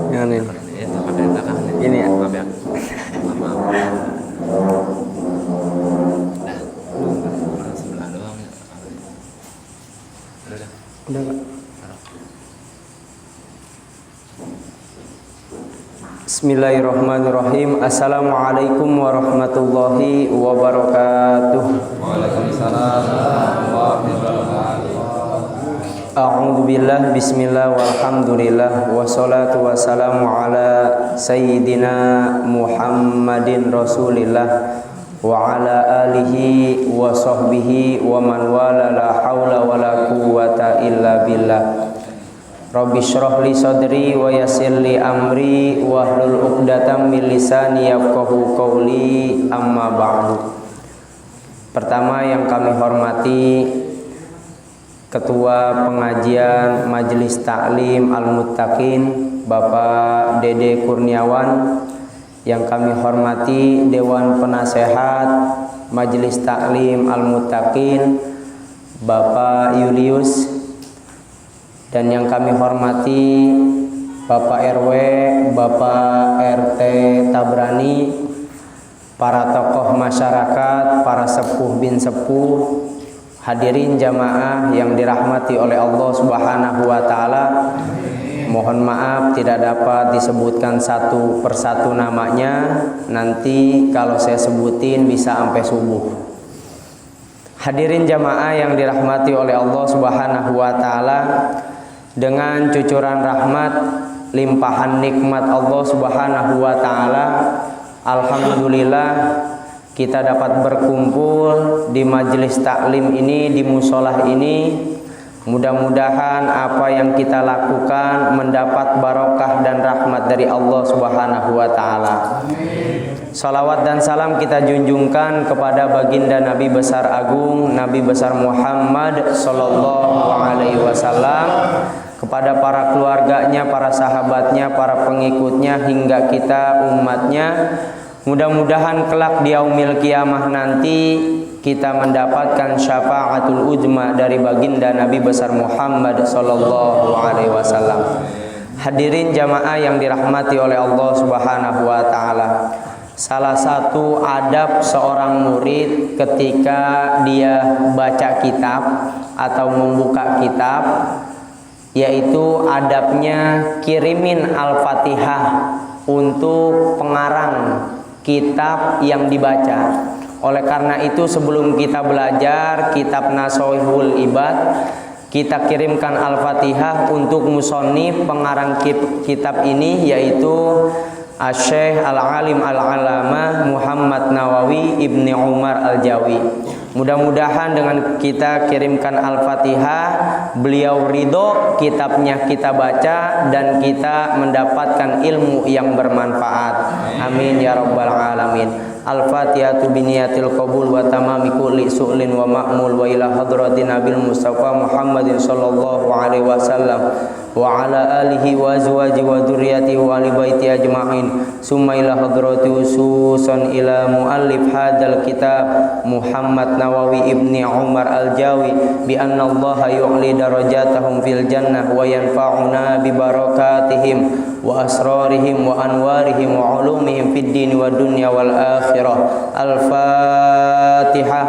Yang ini. Ini ya. Maaf ya. Maaf. Sebelah doang ya. Udah. Udah Kak. Bismillahirrahmanirrahim. Assalamualaikum warahmatullahi wabarakatuh. Waalaikumsalam warahmatullahi wabarakatuh. A'udzu billah, bismillah, walhamdulillah, wassalatu wassalamu ala sayyidina Muhammadin Rasulillah wa ala alihi wa sahbihi wa man wala, la haula wa la quwwata illa billah. Rabbi shrah li sadri wa yassir li amri wahlul 'uqdatam min lisani yafqahu qawli, amma ba'du. Pertama yang kami hormati Ketua Pengajian Majelis Ta'lim Al-Muttaqin Bapak Dede Kurniawan, yang kami hormati Dewan Penasehat Majelis Ta'lim Al-Muttaqin Bapak Julius, dan yang kami hormati Bapak RW, Bapak RT Tabrani, para tokoh masyarakat, para sepuh bin sepuh, hadirin jamaah yang dirahmati oleh Allah Subhanahu wa taala. Mohon maaf tidak dapat disebutkan satu persatu namanya. Nanti kalau saya sebutin bisa sampai subuh. Hadirin jamaah yang dirahmati oleh Allah Subhanahu wa taala, dengan cucuran rahmat limpahan nikmat Allah Subhanahu wa taala, alhamdulillah kita dapat berkumpul di majelis taklim ini, di musolah ini. Mudah-mudahan apa yang kita lakukan mendapat barokah dan rahmat dari Allah Subhanahu wa taala. Salawat dan salam kita junjungkan kepada baginda Nabi besar agung, Nabi besar Muhammad sallallahu alaihi wasallam, kepada para keluarganya, para sahabatnya, para pengikutnya, hingga kita umatnya. Mudah-mudahan kelak di yaumil kiamah nanti kita mendapatkan syafaatul uzma dari baginda Nabi besar Muhammad sallallahu alaihi wasallam. Hadirin jamaah yang dirahmati oleh Allah Subhanahu wa taala, salah satu adab seorang murid ketika dia baca kitab atau membuka kitab, yaitu adabnya kirimin Al-Fatihah untuk pengarang kitab yang dibaca. Oleh karena itu sebelum kita belajar kitab Nashihul Ibad, kita kirimkan Al-Fatihah untuk musonif pengarang kitab ini, yaitu Asy-Syaikh Al-Alim Al-Allamah Muhammad Nawawi Ibni Umar Al-Jawi. Mudah-mudahan dengan kita kirimkan Al-Fatihah, beliau ridho, kitabnya kita baca, dan kita mendapatkan ilmu yang bermanfaat. Amin ya rabbal alamin. Al-Fatihatu biniyatil qabul wa tamami kulli su'lin wa ma'mul, wa ila hadratin Nabil Mustafa Muhammadin sallallahu alaihi wasallam wa ala alihi wa azwaji wa dzurriyyati wa ali baiti ajma'in, summa ila hadrati ususan ila muallif hadzal kitab Muhammad Nawawi Ibni Umar Al-Jawi, bi anna Allah yu'li darajatahum fil jannah wa yanfa'una bi barakatihim wa asrarihim wa anwarihim wa ulumihim fid din wa dunya wal akhirah. Al-Fatihah.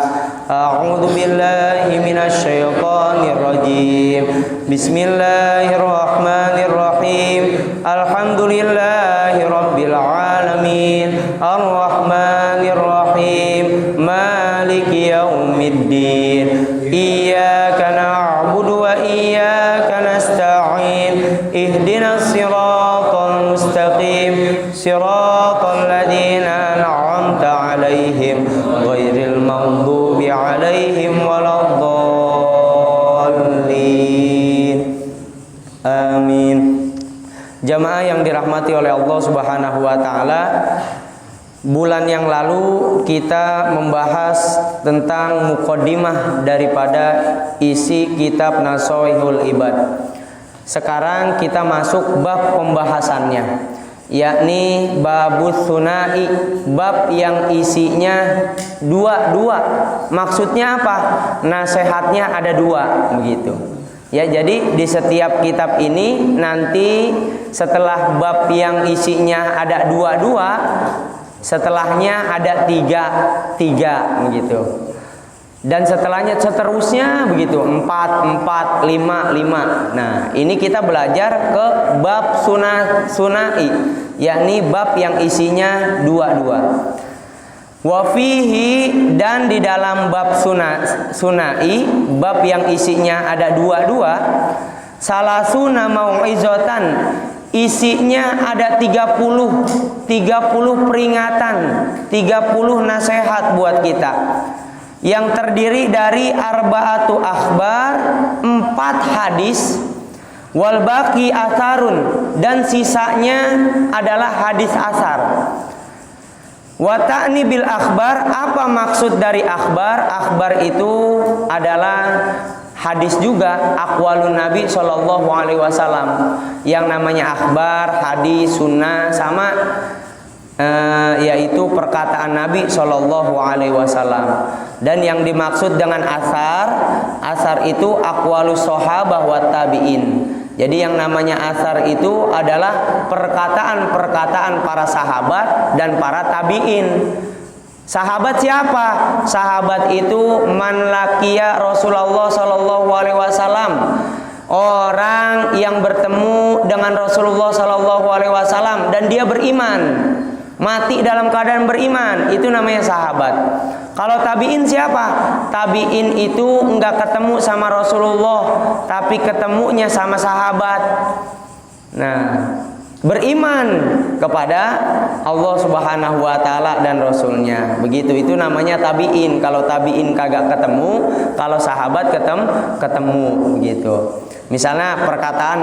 A'udzu billahi minasy syaithanir rajim. Bismillahirrahmanirrahim. Alhamdulillahi rabbil alamin. Arrahmanir rahim. Maliki yaumiddin. Iyyaka na'budu wa iyyaka nasta'in. Ihdinas siratal mustaqim. Siratal ladzina an'amta 'alaihim ghairil maghdubi 'alaihim waladdallin. Amin. Jamaah yang dirahmati oleh Allah Subhanahu wa taala, bulan yang lalu kita membahas tentang muqaddimah daripada isi kitab Nashihul Ibad. Sekarang kita masuk bab pembahasannya, yakni babus sunai, bab yang isinya dua. Maksudnya apa? Nasihatnya ada dua, begitu. Ya, jadi di setiap kitab ini nanti setelah bab yang isinya ada 22, setelahnya ada 3 begitu. Dan setelahnya seterusnya begitu 4, 4, 5, 5. Nah, ini kita belajar ke bab sunai, yakni bab yang isinya 22. Wafihi, dan di dalam bab sunai, bab yang isinya ada 22, salasuna mau'izatan, isinya ada 30 peringatan, 30 nasihat buat kita, yang terdiri dari arba'atu akhbar, 4 hadis, wal baqi atharun, dan sisanya adalah hadis asar. Wa ta'ni bil akhbar, apa maksud dari akhbar? Akhbar itu adalah hadis juga, aqwalun Nabi sallallahu alaihi wasallam. Yang namanya akhbar, hadis, sunnah sama, yaitu perkataan Nabi sallallahu alaihi wasallam. Dan yang dimaksud dengan asar itu aqwalus sahabah wa tabi'in. Jadi yang namanya asar itu adalah perkataan-perkataan para sahabat dan para tabi'in. Sahabat siapa? Sahabat itu man laqiya Rasulullah sallallahu alaihi wasallam. Orang yang bertemu dengan Rasulullah sallallahu alaihi wasallam dan dia beriman, mati dalam keadaan beriman, itu namanya sahabat. Kalau tabi'in siapa? Tabi'in itu enggak ketemu sama Rasulullah, tapi ketemunya sama sahabat. Nah, beriman kepada Allah Subhanahu wa taala dan Rasulnya. Begitu, itu namanya tabi'in. Kalau tabi'in kagak ketemu, kalau sahabat ketemu begitu. Misalnya perkataan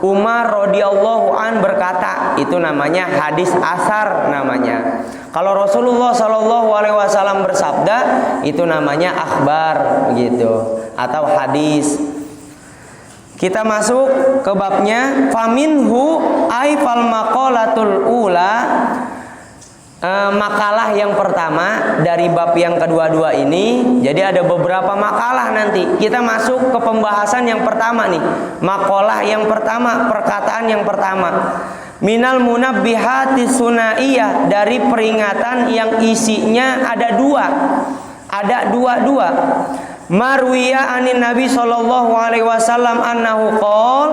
Umar radhiyallahu an berkata, itu namanya hadis asar namanya. Kalau Rasulullah sallallahu alaihi wasallam bersabda, itu namanya akhbar begitu, atau hadis. Kita masuk ke babnya, faminhu ay fal maqalatul ula, makalah yang pertama dari bab yang kedua-dua ini. Jadi ada beberapa makalah nanti. Kita masuk ke pembahasan yang pertama nih. Makalah yang pertama, perkataan yang pertama. Minal munabbihati sunaiyah, dari peringatan yang isinya ada 2. Ada 22. Marwiya anin Nabi sallallahu alaihi wasallam annahu qol,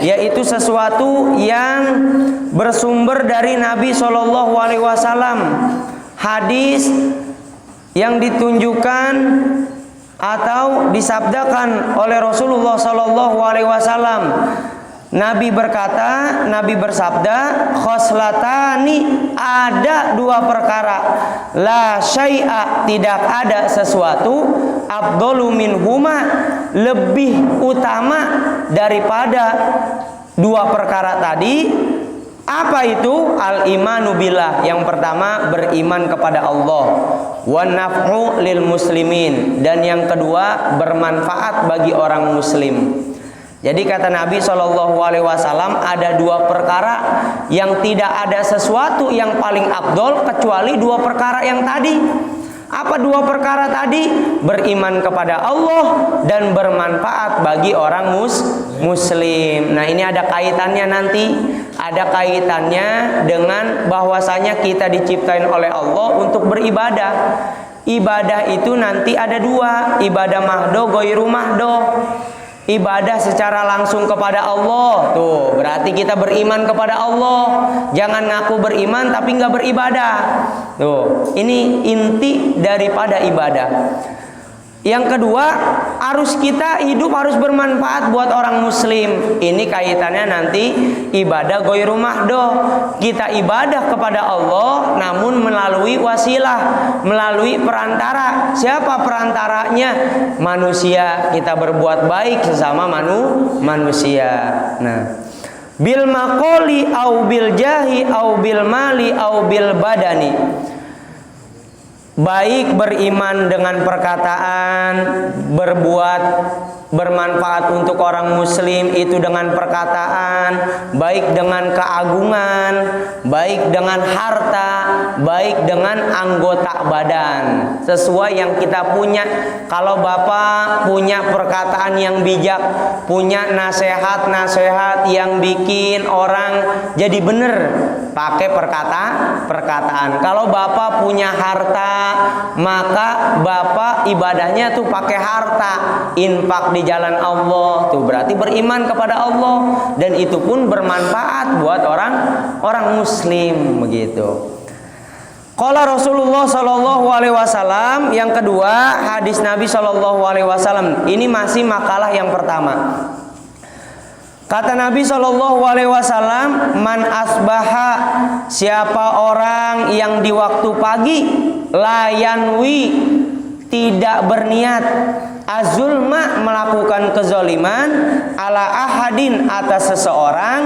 yaitu sesuatu yang bersumber dari Nabi sallallahu alaihi wasallam, hadis yang ditunjukkan atau disabdakan oleh Rasulullah sallallahu alaihi wasallam. Nabi berkata, Nabi bersabda, khoslatani, ada 2 perkara, la syai'a, tidak ada sesuatu, afdalu minhuma, lebih utama daripada 2 perkara tadi. Apa itu? Al-imanu billah, yang pertama beriman kepada Allah, wa naf'u lil muslimin, dan yang kedua bermanfaat bagi orang muslim. Jadi kata Nabi SAW, ada 2 perkara yang tidak ada sesuatu yang paling afdol kecuali 2 perkara yang tadi. Apa 2 perkara tadi? Beriman kepada Allah dan bermanfaat bagi orang muslim. Nah, ini ada kaitannya nanti. Ada kaitannya dengan bahwasanya kita diciptain oleh Allah untuk beribadah. Ibadah itu nanti ada 2, ibadah mahdo, ghairu mahdo. Ibadah secara langsung kepada Allah, tuh berarti kita beriman kepada Allah. Jangan ngaku beriman tapi nggak beribadah. Tuh, ini inti daripada ibadah. Yang kedua, harus kita hidup harus bermanfaat buat orang muslim. Ini kaitannya nanti ibadah ghairu mahdo. Kita ibadah kepada Allah namun melalui wasilah, melalui perantara. Siapa perantaranya? Manusia. Kita berbuat baik sesama manusia. Nah, bil maqoli au bil jahi au bil mali au bil badani. Baik beriman dengan perkataan, berbuat bermanfaat untuk orang muslim itu dengan perkataan, baik dengan keagungan, baik dengan harta, baik dengan anggota badan sesuai yang kita punya. Kalau Bapak punya perkataan yang bijak, punya nasihat-nasihat yang bikin orang jadi benar, pakai perkataan. Kalau Bapak punya harta, maka Bapak ibadahnya tuh pakai harta, infak di jalan Allah, tuh berarti beriman kepada Allah, dan itu pun bermanfaat buat orang muslim begitu. Qala Rasulullah sallallahu alaihi wasallam. Yang kedua, hadis Nabi sallallahu alaihi wasallam. Ini masih makalah yang pertama. Kata Nabi sallallahu alaihi wasallam, man asbaha, siapa orang yang di waktu pagi la yanwi, tidak berniat, azulma, melakukan kezoliman, ala ahadin, atas seseorang,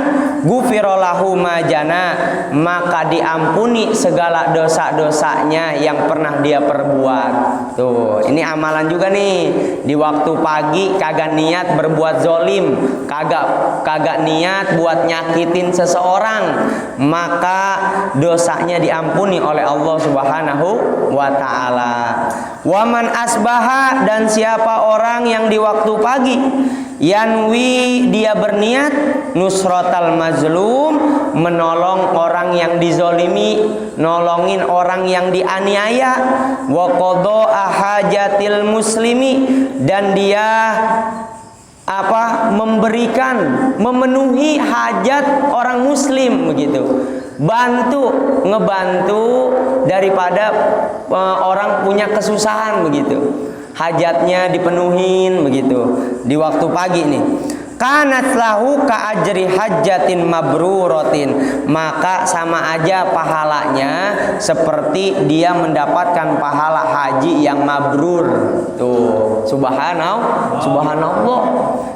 gufirolahu majana, maka diampuni segala dosa-dosanya yang pernah dia perbuat. Tuh, ini amalan juga nih. Di waktu pagi kagak niat berbuat zolim, kagak niat buat nyakitin seseorang, maka dosanya diampuni oleh Allah Subhanahu wa ta'ala. Waman asbaha, dan siapa orang yang di waktu pagi yanwi, dia berniat nusratal mazlum, menolong orang yang dizolimi, nolongin orang yang dianiaya, wa qada'a hajatil muslimi, dan dia memenuhi hajat orang muslim begitu. Ngebantu daripada orang punya kesusahan begitu, hajatnya dipenuhin begitu di waktu pagi nih. Kanat lahu ka ajri hajjatin mabruratin, maka sama aja pahalanya seperti dia mendapatkan pahala haji yang mabrur. Tuh, subhanallah.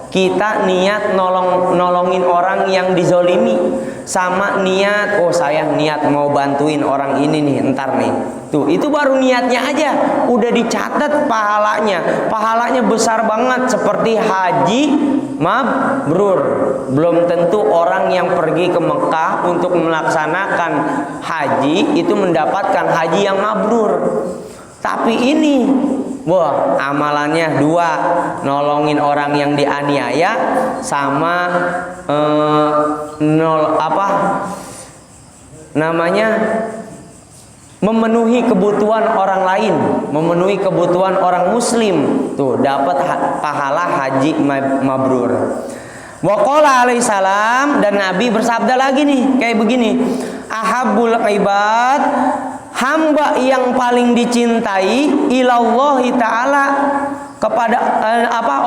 Kita niat nolongin orang yang dizolimi, sama niat, oh saya niat mau bantuin orang ini nih ntar nih. Tuh, itu baru niatnya aja udah dicatat pahalanya. Pahalanya besar banget seperti haji mabrur. Belum tentu orang yang pergi ke Mekah untuk melaksanakan haji itu mendapatkan haji yang mabrur. Tapi ini, wah, amalannya dua, nolongin orang yang dianiaya sama memenuhi kebutuhan orang lain, memenuhi kebutuhan orang muslim. Tuh, dapat pahala haji mabrur. Wa qala alaihi salam, dan Nabi bersabda lagi nih kayak begini, ahabbul ibad, hamba yang paling dicintai ilallahi ta'ala, kepada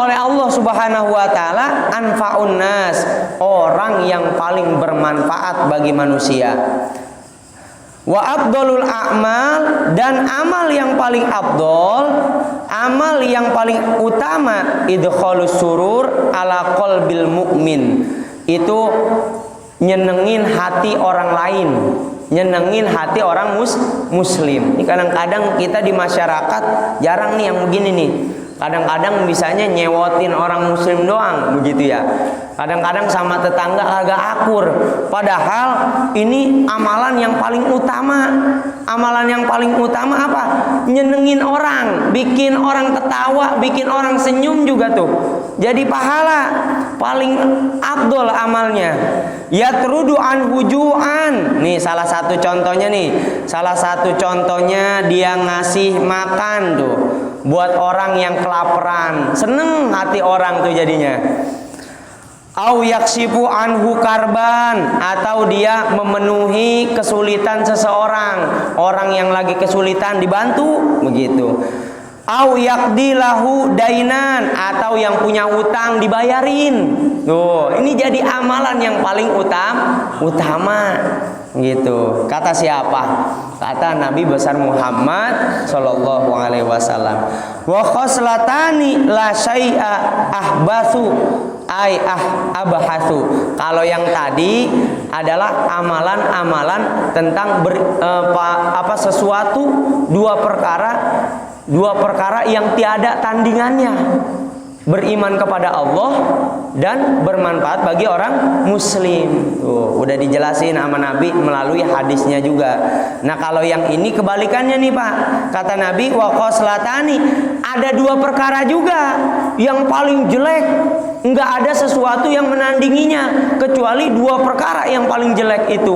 oleh Allah Subhanahu wa taala, anfa'un nas, orang yang paling bermanfaat bagi manusia. Wa afdalul a'mal, dan amal yang paling afdol, amal yang paling utama, idkhalus surur ala qalbil mu'min, itu nyenengin hati orang lain, nyenengin hati orang muslim. Ini kadang-kadang kita di masyarakat jarang nih yang begini nih. Kadang-kadang bisanya nyewotin orang muslim doang begitu ya. Kadang-kadang sama tetangga agak akur. Padahal ini amalan yang paling utama. Amalan yang paling utama apa? Nyenengin orang, bikin orang ketawa, bikin orang senyum juga tuh. Jadi pahala paling afdol amalnya. Yatrudu an hujuan. Nih salah satu contohnya nih. Salah satu contohnya dia ngasih makan tuh buat orang yang kelaparan. Seneng hati orang tuh jadinya. Au yaksifu anhu karban, atau dia memenuhi kesulitan seseorang, orang yang lagi kesulitan dibantu begitu. Au yakdilahu dainan, atau yang punya hutang dibayarin. Tuh, ini jadi amalan yang paling utama gitu. Kata siapa? Kata Nabi besar Muhammad sallallahu alaihi wasallam. Wa khoslatani la syai'a ahbatsu abahatsu. Kalau yang tadi adalah amalan-amalan tentang sesuatu, dua perkara yang tiada tandingannya. beriman kepada Allah dan bermanfaat bagi orang muslim. Tuh, udah dijelasin sama Nabi melalui hadisnya juga. Nah, kalau yang ini kebalikannya nih, Pak. Kata Nabi, wa khoslatani, ada 2 perkara juga yang paling jelek. Enggak ada sesuatu yang menandinginya kecuali 2 perkara yang paling jelek itu.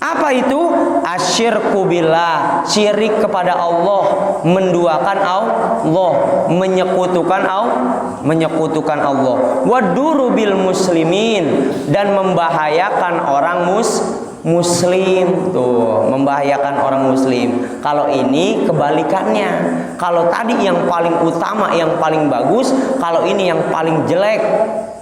Apa itu? Asyirku billah, syirik kepada Allah, menduakan Allah, menyekutukan Allah. Waduru bil muslimin, dan membahayakan orang muslim. Tuh, membahayakan orang muslim. Kalau ini kebalikannya. Kalau tadi yang paling utama, yang paling bagus, kalau ini yang paling jelek.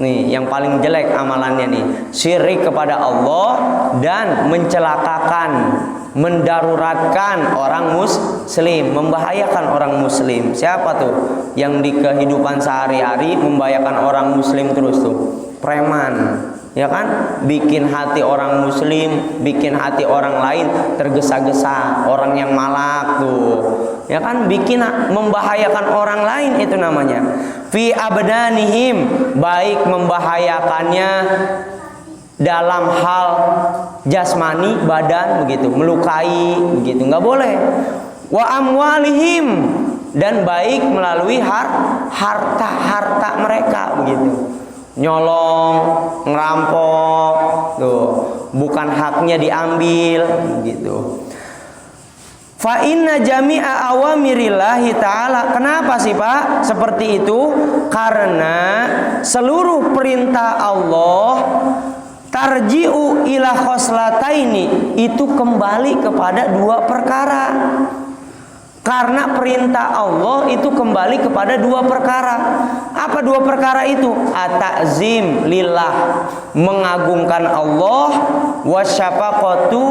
Nih, yang paling jelek amalannya nih, syirik kepada Allah dan mencelakakan, mendaruratkan orang muslim, membahayakan orang muslim. Siapa tuh yang di kehidupan sehari-hari membahayakan orang muslim terus tuh? Preman. Ya kan, bikin hati orang muslim, bikin hati orang lain tergesa-gesa, orang yang malak tuh. Ya kan, bikin membahayakan orang lain, itu namanya fi abdanihim, baik membahayakannya dalam hal jasmani, badan begitu, melukai begitu, nggak boleh. Wa amwalihim, dan baik melalui harta mereka begitu. Nyolong, ngerampok, tuh, bukan haknya diambil, gitu. Fa inna jami'a awamirillahi ta'ala. Kenapa sih, Pak? Seperti itu karena seluruh perintah Allah tarji'u ila khoslataini, itu kembali kepada 2 perkara. Karena perintah Allah itu kembali kepada 2 perkara. Apa 2 perkara itu? At-ta'zim lillah, mengagungkan Allah, wasyafaqatu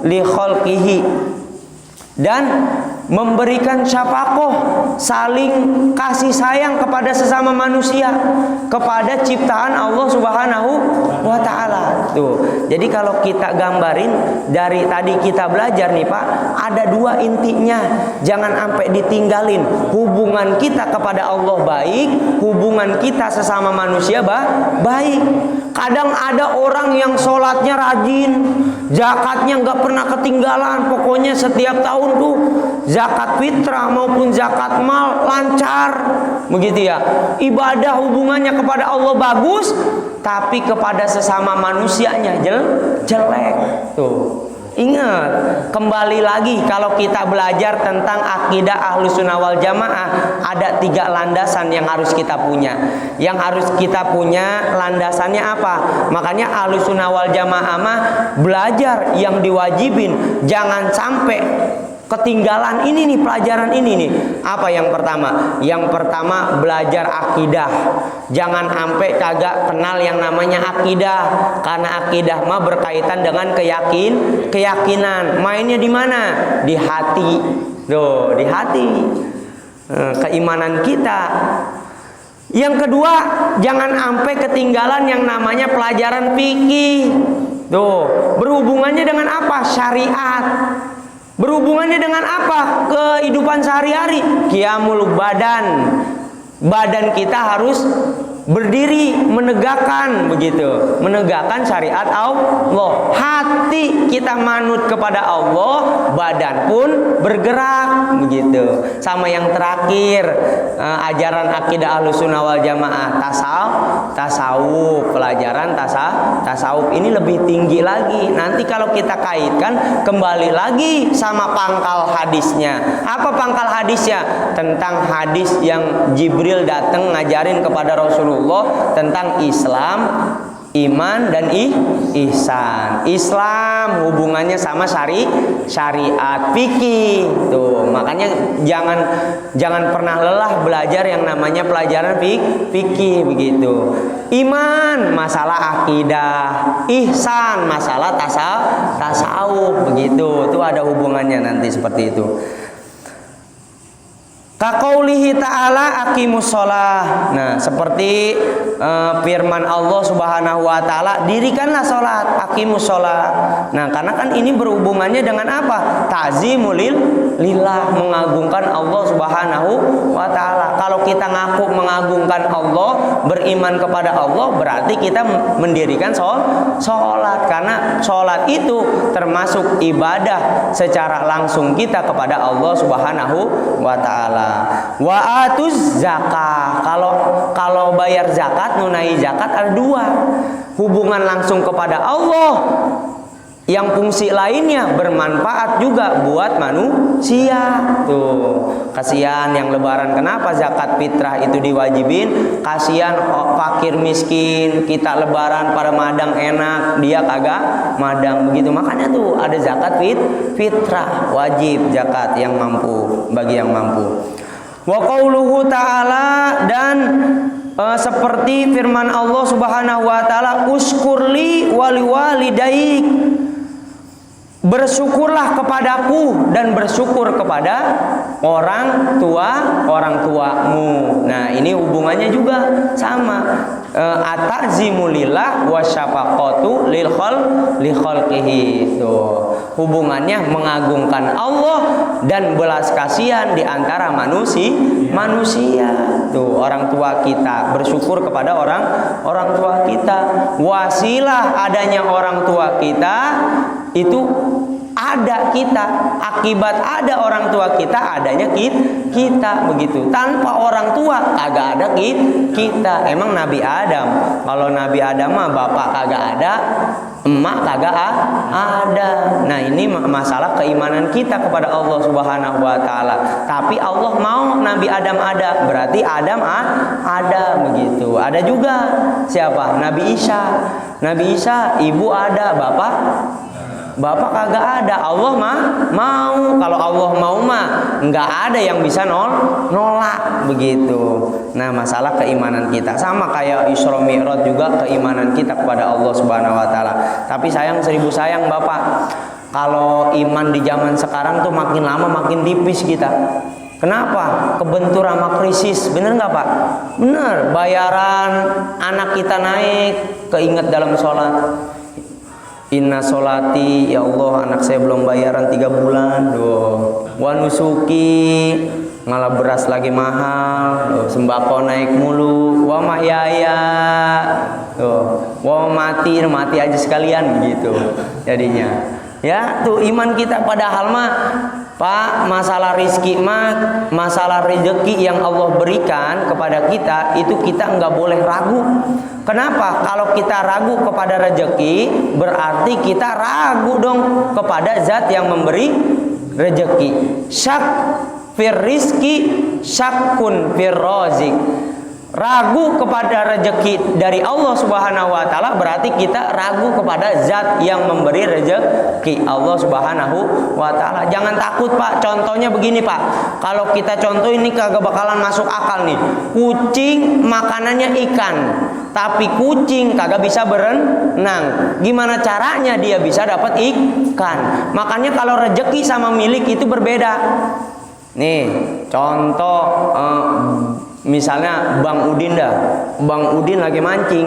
li khalqihi, dan memberikan syafaqah, saling kasih sayang kepada sesama manusia, kepada ciptaan Allah Subhanahu wa ta'ala. Tuh. Jadi kalau kita gambarin dari tadi kita belajar nih, Pak, ada 2 intinya. Jangan sampai ditinggalin. Hubungan kita kepada Allah baik, hubungan kita sesama manusia baik. Kadang ada orang yang sholatnya rajin, zakatnya nggak pernah ketinggalan, pokoknya setiap tahun tuh zakat fitrah maupun zakat mal lancar, begitu ya. Ibadah hubungannya kepada Allah bagus, tapi kepada sesama manusianya jelek. Tuh. Ingat, kembali lagi kalau kita belajar tentang akidah Ahlussunnah wal Jamaah, ada 3 landasan yang harus kita punya. Yang harus kita punya landasannya apa? Makanya Ahlussunnah wal Jamaah mah belajar yang diwajibin, jangan sampai ketinggalan ini nih, pelajaran ini nih. Apa yang pertama? Yang pertama belajar akidah. Jangan sampai kagak kenal yang namanya akidah, karena akidah mah berkaitan dengan keyakinan. Mainnya di mana? Di hati. Tuh, di hati. Keimanan kita. Yang kedua, jangan sampai ketinggalan yang namanya pelajaran fikih. Tuh, berhubungannya dengan apa? Syariat. Berhubungannya dengan apa? Kehidupan sehari-hari. Qiyamul badan. Badan kita harus berdiri, menegakkan begitu, menegakkan syariat Allah. Hati kita manut kepada Allah, badan pun bergerak begitu. Sama yang terakhir, ajaran akidah Ahlussunnah wal Jamaah, tasawuf, pelajaran tasawuf ini lebih tinggi lagi. Nanti kalau kita kaitkan kembali lagi sama pangkal hadisnya. Apa pangkal hadisnya? Tentang hadis yang Jibril datang ngajarin kepada Rasulullah tentang Islam, iman, dan ihsan. Islam hubungannya sama syariat, fikih. Tuh, makanya jangan pernah lelah belajar yang namanya pelajaran fikih begitu. Iman masalah akidah, ihsan masalah tasawuf begitu. Itu ada hubungannya nanti seperti itu. Kaqaulihi ta'ala aqimus shalah. Nah, seperti firman Allah Subhanahu wa taala, dirikanlah salat, aqimus shalah. Nah, karena kan ini berhubungannya dengan apa? Ta'zimul lillah, mengagungkan Allah Subhanahu wa taala. Kalau kita ngaku mengagungkan Allah, beriman kepada Allah, berarti kita mendirikan sholat, karena sholat itu termasuk ibadah secara langsung kita kepada Allah Subhanahu wa taala. Wa atuz zakah. Kalau bayar zakat, nunai zakat ada dua. Hubungan langsung kepada Allah, yang fungsi lainnya bermanfaat juga buat manusia. Tuh, kasihan yang lebaran, kenapa zakat fitrah itu diwajibin? Kasihan fakir miskin, kita lebaran pada madang enak, dia kagak madang begitu. Makanya tuh ada zakat fitrah, wajib zakat yang mampu, bagi yang mampu. Wa qauluhu ta'ala, dan seperti firman Allah Subhanahu wa taala, uskurli waliwalidaik, bersyukurlah kepadaku dan bersyukur kepada orang tuamu. Nah, ini hubungannya juga sama. Atazimulillah wasyafaqatu lil khalqihi. Tuh, hubungannya mengagungkan Allah dan belas kasihan di antara manusia. Tuh, orang tua kita, bersyukur kepada orang tua kita. Wasilah adanya orang tua kita itu ada kita, akibat ada orang tua kita adanya kita begitu. Tanpa orang tua kagak ada kita. Emang Nabi Adam, kalau Nabi Adam mah bapak kagak ada, emak kagak ada. Nah, ini masalah keimanan kita kepada Allah Subhanahu wa taala. Tapi Allah mau Nabi Adam ada, berarti Adam ada begitu. Ada juga siapa? Nabi Isa. Nabi Isa ibu ada, bapak kagak ada. Allah mah mau. Kalau Allah mau mah nggak ada yang bisa nolak begitu. Nah, masalah keimanan kita sama kayak Isra Mi'raj juga, keimanan kita kepada Allah Subhanahu wa taala. Tapi sayang, seribu sayang Bapak, kalau iman di zaman sekarang tuh makin lama makin tipis kita. Kenapa? Kebentur sama krisis. Bener nggak Pak? Bener. Bayaran anak kita naik, keinget dalam sholat. Inna solati, ya Allah, anak saya belum bayaran 3 bulan. Wa nusuki, malah beras lagi mahal. Sembako naik mulu. Wa mahyaya, wa mati aja sekalian begitu jadinya. Ya, tuh iman kita. Padahal mah Pak, masalah rizki mah, masalah rezeki yang Allah berikan kepada kita, itu kita nggak boleh ragu. Kenapa? Kalau kita ragu kepada rezeki, berarti kita ragu dong kepada zat yang memberi rezeki. Syak fir rizki, syakkun fir razik. Ragu kepada rezeki dari Allah Subhanahu wa taala berarti kita ragu kepada zat yang memberi rezeki, Allah Subhanahu wa taala. Jangan takut Pak, contohnya begini Pak. Kalau kita contoh ini kagak bakalan masuk akal nih. Kucing makanannya ikan, tapi kucing kagak bisa berenang. Gimana caranya dia bisa dapat ikan? Makanya kalau rezeki sama milik itu berbeda. Nih, contoh misalnya Bang Udin Bang Udin lagi mancing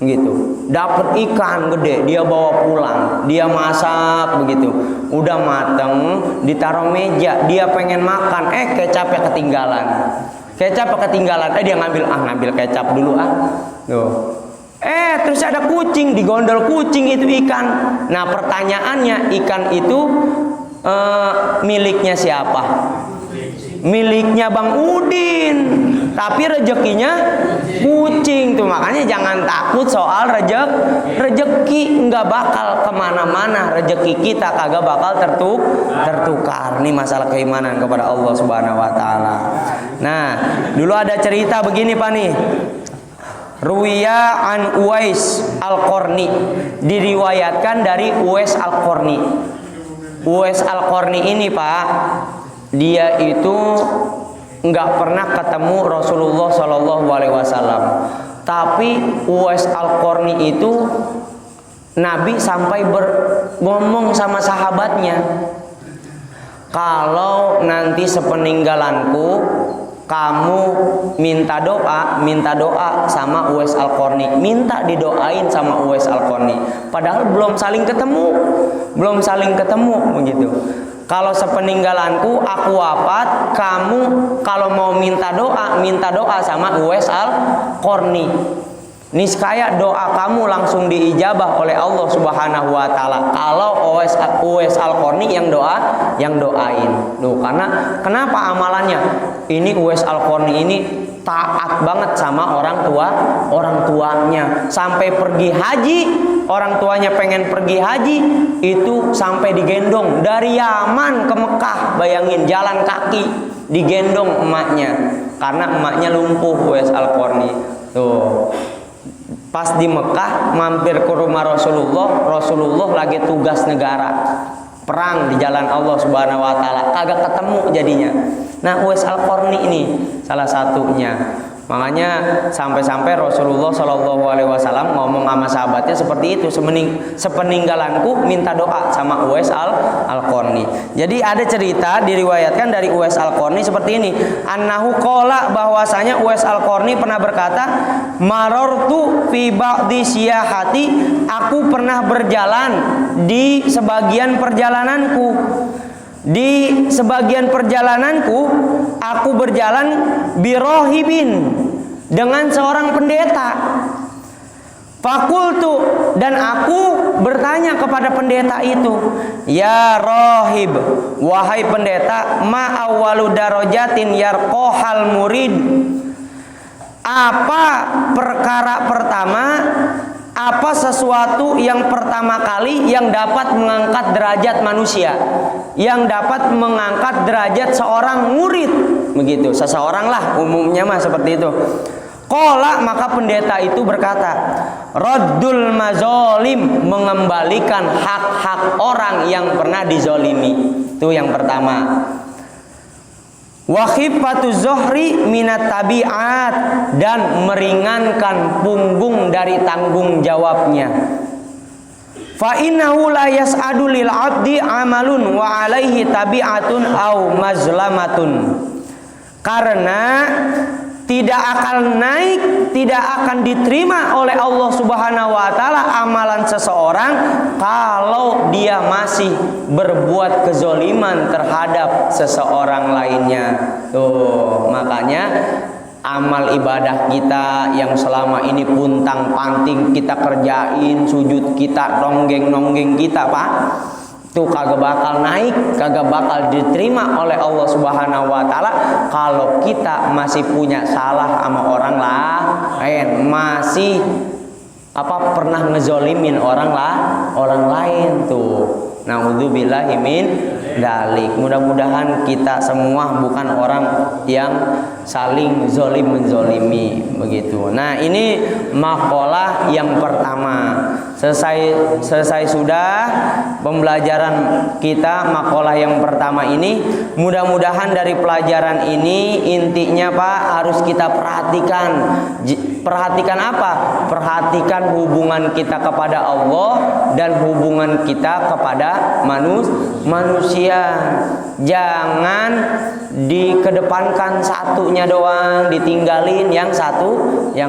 gitu, dapat ikan gede, dia bawa pulang, dia masak begitu, udah mateng, ditaruh meja, dia pengen makan, kecapnya ketinggalan, dia ngambil kecap dulu tuh. Terus ada kucing, digondol kucing itu ikan. Nah, pertanyaannya, ikan itu miliknya siapa? Miliknya Bang Udin, tapi rezekinya kucing tuh. Makanya jangan takut soal rezeki, nggak bakal kemana-mana. Rezeki kita kagak bakal tertukar. Ini masalah keimanan kepada Allah Subhanahu wa taala. Nah, dulu ada cerita begini Pak nih. Ruwiya an Uwais Al-Qarni, diriwayatkan dari Uwais Al-Qarni. Uwais Al-Qarni ini Pak, dia itu nggak pernah ketemu Rasulullah Shallallahu Alaihi Wasallam, tapi Uwais Al-Qarni itu Nabi sampai ngomong sama sahabatnya, kalau nanti sepeninggalanku kamu minta doa sama Uwais Al-Qarni, minta didoain sama Uwais Al-Qarni. Padahal belum saling ketemu begitu. Kalau sepeninggalanku aku wafat, kamu kalau mau minta doa sama Uwais Al-Qarni. Niscaya doa kamu langsung diijabah oleh Allah Subhanahu wa taala. Kalau Uwais Al-Qarni yang doain. Duh, karena kenapa amalannya? Ini Uwais Al-Qarni ini taat banget sama orang tuanya. Sampai pergi haji, orang tuanya pengen pergi haji, itu sampai digendong dari Yaman ke Mekah. Bayangin, jalan kaki digendong emaknya. Karena emaknya lumpuh, Uwais Al-Qarni. Tuh. Pas di Mekah mampir ke rumah Rasulullah lagi tugas negara, perang di jalan Allah Subhanahu wa taala, kagak ketemu jadinya. Nah, Uwais Al-Qarni ini salah satunya. Makanya sampai-sampai Rasulullah Shallallahu alaihi wasallam ngomong sama sahabatnya seperti itu, sepeninggalanku minta doa sama Uwais Al-Qarni. Jadi ada cerita diriwayatkan dari Uwais Al-Qarni seperti ini. Annahu qala, bahwasanya Uwais Al-Qarni pernah berkata, marartu fi ba'di siyahati, aku pernah berjalan di sebagian perjalananku. Di sebagian perjalananku, aku berjalan birohibin, dengan seorang pendeta. Fakultu, dan aku bertanya kepada pendeta itu, ya rohib, wahai pendeta, ma awwalu darajatin yarqohal murid, apa perkara pertama, apa sesuatu yang pertama kali yang dapat mengangkat derajat manusia, yang dapat mengangkat derajat seorang murid, begitu, seseorang lah umumnya mah seperti itu. Qala, maka pendeta itu berkata, raddul mazolim, mengembalikan hak-hak orang yang pernah dizolimi. Itu yang pertama. Wa khifatu zuhri minat tabiat, dan meringankan punggung dari tanggung jawabnya. Fa innahu la yas'adu lil 'abdi 'amalun wa 'alaihi tabi'atun au mazlamatun. Karena tidak akan naik, tidak akan diterima oleh Allah Subhanahu wa taala amalan seseorang kalau dia masih berbuat kezoliman terhadap seseorang lainnya. Tuh, makanya amal ibadah kita yang selama ini puntang-panting kita kerjain, sujud kita, nonggeng-nonggeng kita, Pak, itu kagak bakal naik, kagak bakal diterima oleh Allah Subhanahu wa taala kalau kita masih punya salah sama orang lain, masih pernah ngezolimin orang lain tuh. Naudzubillahi min dalik. Mudah-mudahan kita semua bukan orang yang saling zolim menzolimi, begitu. Nah, ini maqalah yang pertama. Selesai sudah pembelajaran kita maqalah yang pertama ini. Mudah-mudahan dari pelajaran ini intinya, Pak, harus kita perhatikan. Perhatikan apa? Perhatikan hubungan kita kepada Allah dan hubungan kita kepada manusia. Jangan dikedepankan satunya doang, ditinggalin yang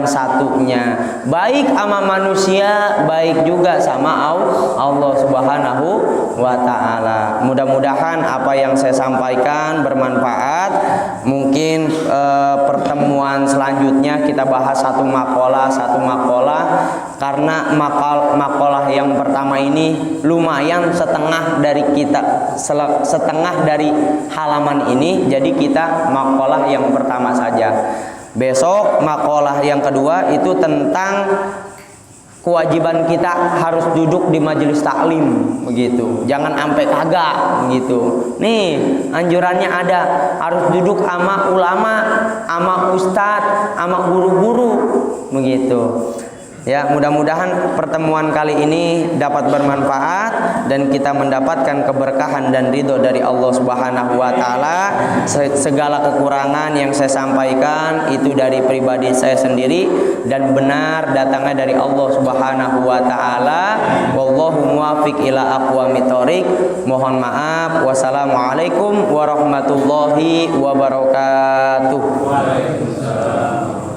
satunya. Baik sama manusia, baik juga sama Allah Subhanahu wa taala. Mudah-mudahan apa yang saya sampaikan bermanfaat. Mungkin pertemuan selanjutnya kita bahas satu maqalah karena maqalah yang pertama ini lumayan setengah dari halaman ini, jadi kita maqalah yang pertama saja. Besok maqalah yang kedua itu tentang kewajiban kita harus duduk di majelis taklim, begitu. Jangan sampai kagak, begitu. Nih, anjurannya ada, harus duduk sama ulama, sama ustadz, sama guru-guru, begitu. Ya, mudah-mudahan pertemuan kali ini dapat bermanfaat dan kita mendapatkan keberkahan dan ridho dari Allah Subhanahu wa taala. Segala kekurangan yang saya sampaikan itu dari pribadi saya sendiri dan benar datangnya dari Allah Subhanahu wa taala. Wallahu muwaffiq ila aqwamit thoriq. Mohon maaf. Wassalamualaikum warahmatullahi wabarakatuh. Waalaikumsalam.